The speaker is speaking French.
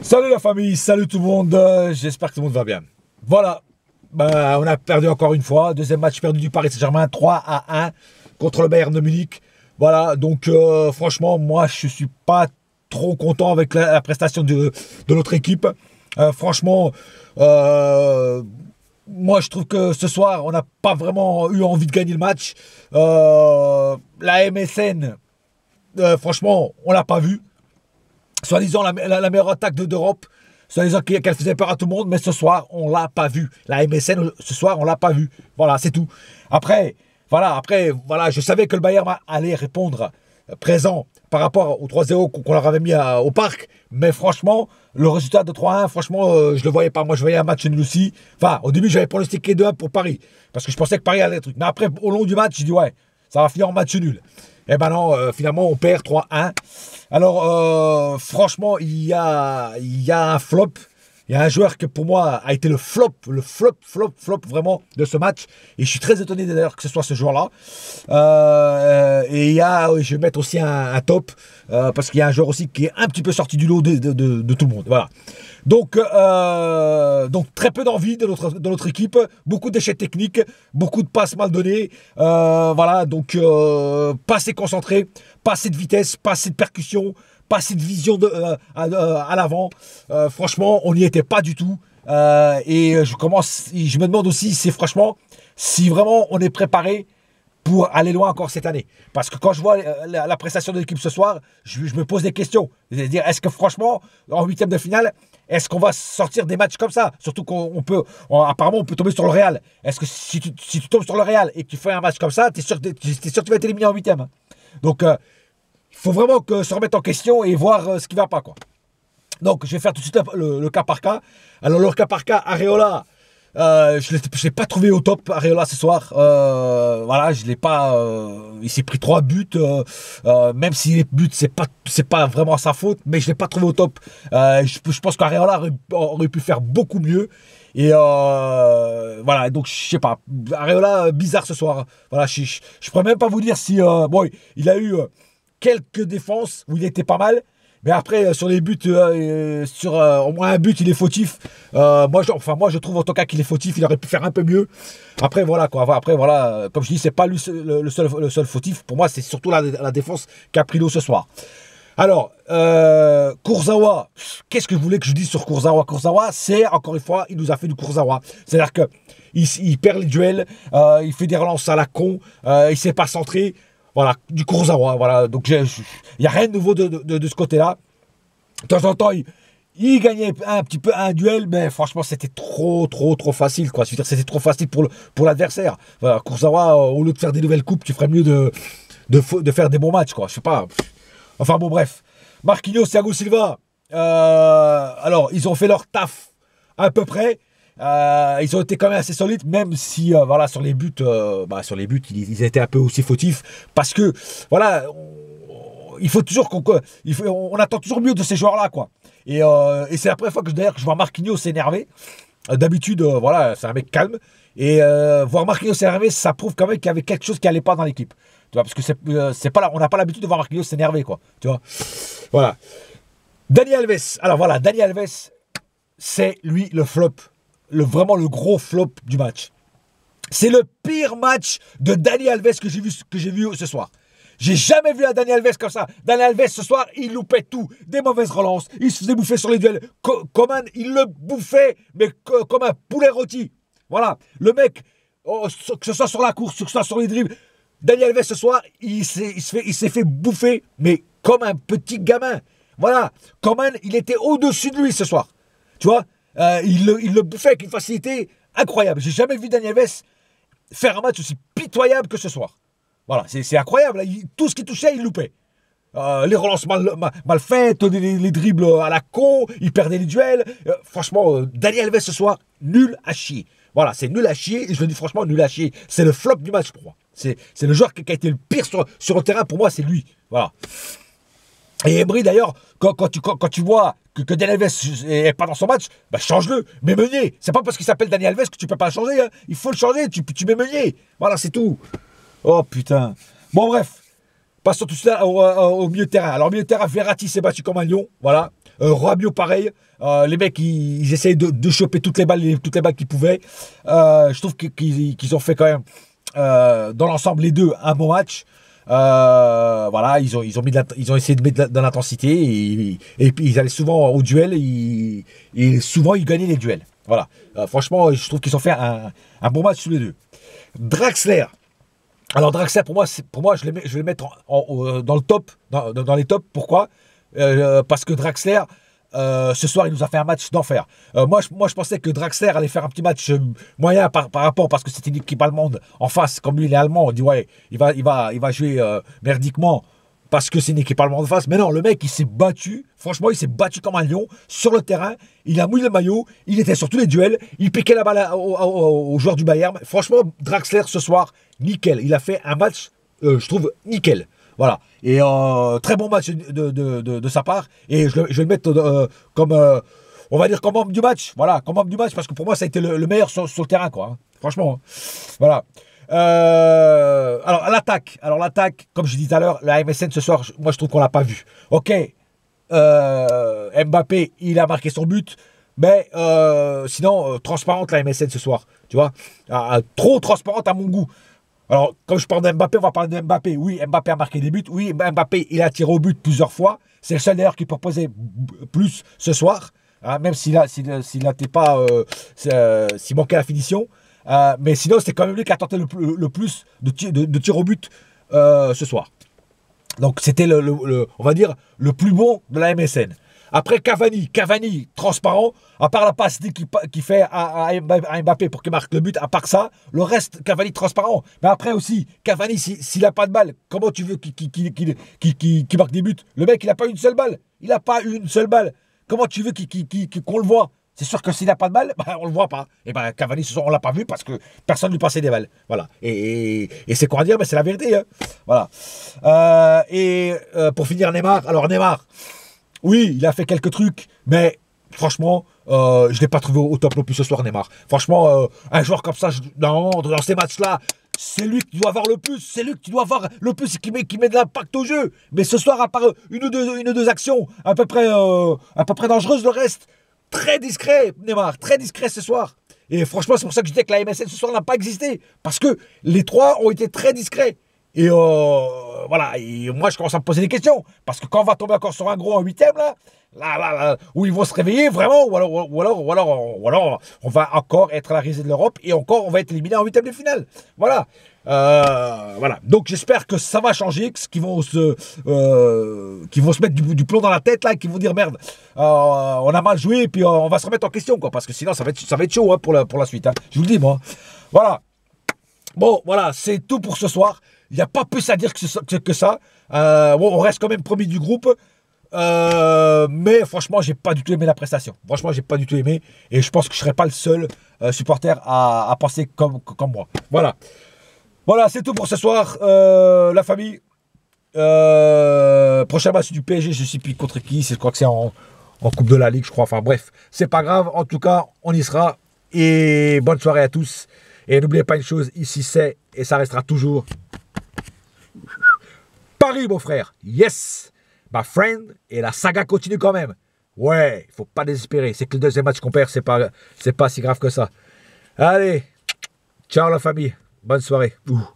Salut la famille, salut tout le monde, j'espère que tout le monde va bien. Voilà, on a perdu encore une fois, deuxième match perdu du Paris Saint-Germain, 3-1 contre le Bayern de Munich. Voilà, donc franchement, moi je suis pas trop content avec la prestation de notre équipe. Franchement, moi je trouve que ce soir, on n'a pas vraiment eu envie de gagner le match. La MSN, franchement, on l'a pas vu. Soi-disant la meilleure attaque d'Europe, soi-disant qu'elle faisait peur à tout le monde, mais ce soir, on l'a pas vu. La MSN, ce soir, on l'a pas vu. Voilà, c'est tout. Après, je savais que le Bayern allait répondre présent par rapport au 3-0 qu'on leur avait mis au parc, mais franchement, le résultat de 3-1, franchement, je le voyais pas. Moi, je voyais un match nul aussi. Enfin, au début, j'avais pronostiqué 2-1 pour Paris, parce que je pensais que Paris allait être truc. Mais après, au long du match, je dis ouais, ça va finir en match nul. Et ben non, finalement, on perd 3-1. Alors, franchement, il y a un flop. Il y a un joueur qui, pour moi, a été le flop vraiment de ce match. Et je suis très étonné d'ailleurs que ce soit ce joueur-là. Et je vais mettre aussi un top. Parce qu'il y a un joueur aussi qui est un petit peu sorti du lot de tout le monde. Voilà. Donc très peu d'envie de notre équipe. Beaucoup d'échecs techniques. Beaucoup de passes mal données. Voilà, donc pas assez concentré. Pas assez de vitesse. Pas assez de percussion. Pas assez de vision à l'avant. Franchement, on n'y était pas du tout. Et je me demande aussi si vraiment on est préparé pour aller loin encore cette année. Parce que quand je vois la prestation de l'équipe ce soir, je me pose des questions. C'est-à-dire, est-ce que franchement, en huitième de finale, est-ce qu'on va sortir des matchs comme ça? Surtout apparemment, on peut tomber sur le Real. Est-ce que si tu tombes sur le Real et que tu fais un match comme ça, t'es sûr que tu vas être éliminé en huitième. Donc, il faut vraiment se remettre en question et voir ce qui ne va pas, quoi. Donc, je vais faire tout de suite le cas par cas. Alors, le cas par cas, Areola, je ne l'ai pas trouvé au top, Areola, ce soir. Voilà, je l'ai pas... il s'est pris 3 buts. Même si les buts, c'est pas vraiment sa faute, mais je ne l'ai pas trouvé au top. Je pense qu'Areola aurait pu faire beaucoup mieux. Et voilà, donc je sais pas. Areola, bizarre ce soir. Voilà, je ne pourrais même pas vous dire si... bon, il a eu... quelques défenses où il était pas mal, mais après sur les buts, au moins un but il est fautif. Moi je trouve en tout cas qu'il est fautif, il aurait pu faire un peu mieux. Après voilà quoi, comme je dis, c'est pas lui le seul fautif. Pour moi c'est surtout la défense qui a pris l'eau ce soir. Alors Kurzawa, qu'est-ce que vous voulez que je dise sur Kurzawa? Kurzawa, c'est encore une fois, il nous a fait du Kurzawa. C'est-à-dire que il perd les duels, il fait des relances à la con, il sait pas centrer. Voilà, du Kurzawa, voilà. Donc, il n'y a rien de nouveau de ce côté-là. De temps en temps, il gagnait un petit peu un duel, mais franchement, c'était trop facile, quoi. Je veux dire, c'était trop facile pour l'adversaire. Voilà, Kurzawa, au lieu de faire des nouvelles coupes, tu ferais mieux de faire des bons matchs, quoi. Je sais pas. Enfin, bon, bref. Marquinhos, Thiago Silva. Alors, ils ont fait leur taf à peu près. Ils ont été quand même assez solides, même si voilà, sur les buts, ils étaient un peu aussi fautifs, parce que voilà, il faut toujours on attend toujours mieux de ces joueurs-là, quoi. Et c'est la première fois que je vois Marquinhos s'énerver. D'habitude, voilà, c'est un mec calme, et voir Marquinhos s'énerver, ça prouve quand même qu'il y avait quelque chose qui allait pas dans l'équipe. Tu vois, parce que c'est pas là, on n'a pas l'habitude de voir Marquinhos s'énerver, quoi. Tu vois, voilà. Dani Alves. Alors voilà, Dani Alves, c'est lui le flop. Vraiment le gros flop du match. C'est le pire match de Dani Alves que j'ai vu ce soir. J'ai jamais vu un Dani Alves comme ça. Dani Alves ce soir, il loupait tout. Des mauvaises relances, il se faisait bouffer sur les duels. Il le bouffait, mais comme un poulet rôti. Voilà, le mec, que ce soit sur la course, que ce soit sur les dribbles, Dani Alves ce soir, il s'est fait bouffer, mais comme un petit gamin. Voilà, Coman, il était au-dessus de lui ce soir. Tu vois, il le bouffait avec une facilité incroyable. J'ai jamais vu Dani Alves faire un match aussi pitoyable que ce soir. Voilà, c'est incroyable. Tout ce qu'il touchait, il loupait. Les relances mal faites, les dribbles à la con, il perdait les duels. Franchement, Dani Alves ce soir, nul à chier. Voilà, c'est nul à chier, et je le dis franchement, nul à chier. C'est le flop du match pour moi. C'est le joueur qui a été le pire sur le terrain, pour moi, c'est lui. Voilà. Et Emery d'ailleurs, quand tu vois que Dani Alves n'est pas dans son match, bah change-le, mets Meunier. C'est pas parce qu'il s'appelle Dani Alves que tu peux pas le changer, hein. Il faut le changer, tu mets Meunier. Voilà, c'est tout. Oh putain. Bon bref, Passons tout ça au milieu de terrain. Alors, au milieu de terrain, Verratti s'est battu comme un lion. Voilà. Rabiot, pareil. Les mecs, ils essayent de choper toutes les balles qu'ils pouvaient. Je trouve qu'ils ont fait quand même, dans l'ensemble, les deux, un bon match. Voilà, ils ont essayé de mettre de l'intensité et puis ils allaient souvent au duel et souvent ils gagnaient les duels. Voilà. Franchement, je trouve qu'ils ont fait un bon match tous les deux. Draxler. Alors Draxler, pour moi, je vais le mettre dans le top, dans les tops. Pourquoi? Parce que Draxler, ce soir, il nous a fait un match d'enfer. Moi, je pensais que Draxler allait faire un petit match moyen par rapport, parce que c'était une équipe allemande en face. Comme lui, il est allemand, on dit ouais, il va jouer merdiquement parce que c'est une équipe allemande en face. Mais non, le mec, il s'est battu. Franchement, il s'est battu comme un lion sur le terrain. Il a mouillé le maillot. Il était sur tous les duels. Il piquait la balle aux joueurs du Bayern. Franchement, Draxler, ce soir, nickel. Il a fait un match, je trouve, nickel. Voilà. Et très bon match de sa part. Et je vais le mettre comme, on va dire, comme homme du match. Voilà, comme homme du match, parce que pour moi, ça a été le meilleur sur le terrain, quoi. Hein. Franchement. Hein. Voilà. Alors, l'attaque, comme je disais tout à l'heure, la MSN ce soir, moi, je trouve qu'on l'a pas vu. Ok. Mbappé, il a marqué son but. Mais sinon, transparente la MSN ce soir. Tu vois. Trop transparente à mon goût. Alors, comme je parle d'Mbappé, on va parler de Mbappé. Oui, Mbappé a marqué des buts. Oui, Mbappé, il a tiré au but plusieurs fois. C'est le seul d'ailleurs qui proposait plus ce soir. Hein, même s'il n'était pas... s'il manquait la finition. Mais sinon, c'est quand même lui qui a tenté le plus de tirs au but ce soir. Donc, c'était, on va dire, le plus bon de la MSN. Après, Cavani, transparent, à part la passe qu'il fait à Mbappé pour qu'il marque le but, à part ça, le reste, Cavani transparent. Mais après aussi, Cavani, s'il n'a pas de balle, comment tu veux qu'il marque des buts? Le mec, il n'a pas une seule balle. Il n'a pas une seule balle. Comment tu veux qu'on le voit? C'est sûr que s'il n'a pas de balle, on ne le voit pas. Et ben Cavani, ce soir, on ne l'a pas vu parce que personne ne lui passait des balles. Voilà. Et c'est quoi à dire, mais c'est la vérité. Hein. Voilà. Pour finir, Neymar. Alors, Neymar. Oui, il a fait quelques trucs, mais franchement, je ne l'ai pas trouvé au top non plus ce soir, Neymar. Franchement, un joueur comme ça, dans ces matchs-là, c'est lui qui doit avoir le plus. C'est lui qui doit avoir le plus et qui met de l'impact au jeu. Mais ce soir, à part une ou deux actions à peu près dangereuses, le reste, très discret, Neymar. Très discret ce soir. Et franchement, c'est pour ça que je disais que la MSN ce soir n'a pas existé. Parce que les trois ont été très discrets. Et voilà, et moi je commence à me poser des questions. Parce que quand on va tomber encore sur un gros en huitième, là, où ils vont se réveiller vraiment, ou alors on va encore être à la risée de l'Europe et encore on va être éliminé en huitième de finale. Voilà. Voilà. Donc j'espère que ça va changer, qu'ils vont se mettre du plomb dans la tête là, qu'ils vont dire merde, on a mal joué et puis on va se remettre en question, quoi, parce que sinon ça va être chaud hein, pour la suite. Hein. Je vous le dis moi. Voilà. Bon, voilà, c'est tout pour ce soir. Il n'y a pas plus à dire que ça. Bon, on reste quand même premier du groupe. Mais franchement, j'ai pas du tout aimé la prestation. Franchement, j'ai pas du tout aimé. Et je pense que je ne serai pas le seul supporter à penser comme moi. Voilà. Voilà, c'est tout pour ce soir, la famille. Prochain match du PSG, je ne sais plus contre qui. Je crois que c'est en Coupe de la Ligue, je crois. Enfin bref, c'est pas grave. En tout cas, on y sera. Et bonne soirée à tous. Et n'oubliez pas une chose, ici c'est, et ça restera toujours, Paris, mon frère. Yes, my friend. Et la saga continue quand même. Ouais, il ne faut pas désespérer. C'est que le deuxième match qu'on perd, c'est pas si grave que ça. Allez, ciao la famille. Bonne soirée. Ouh.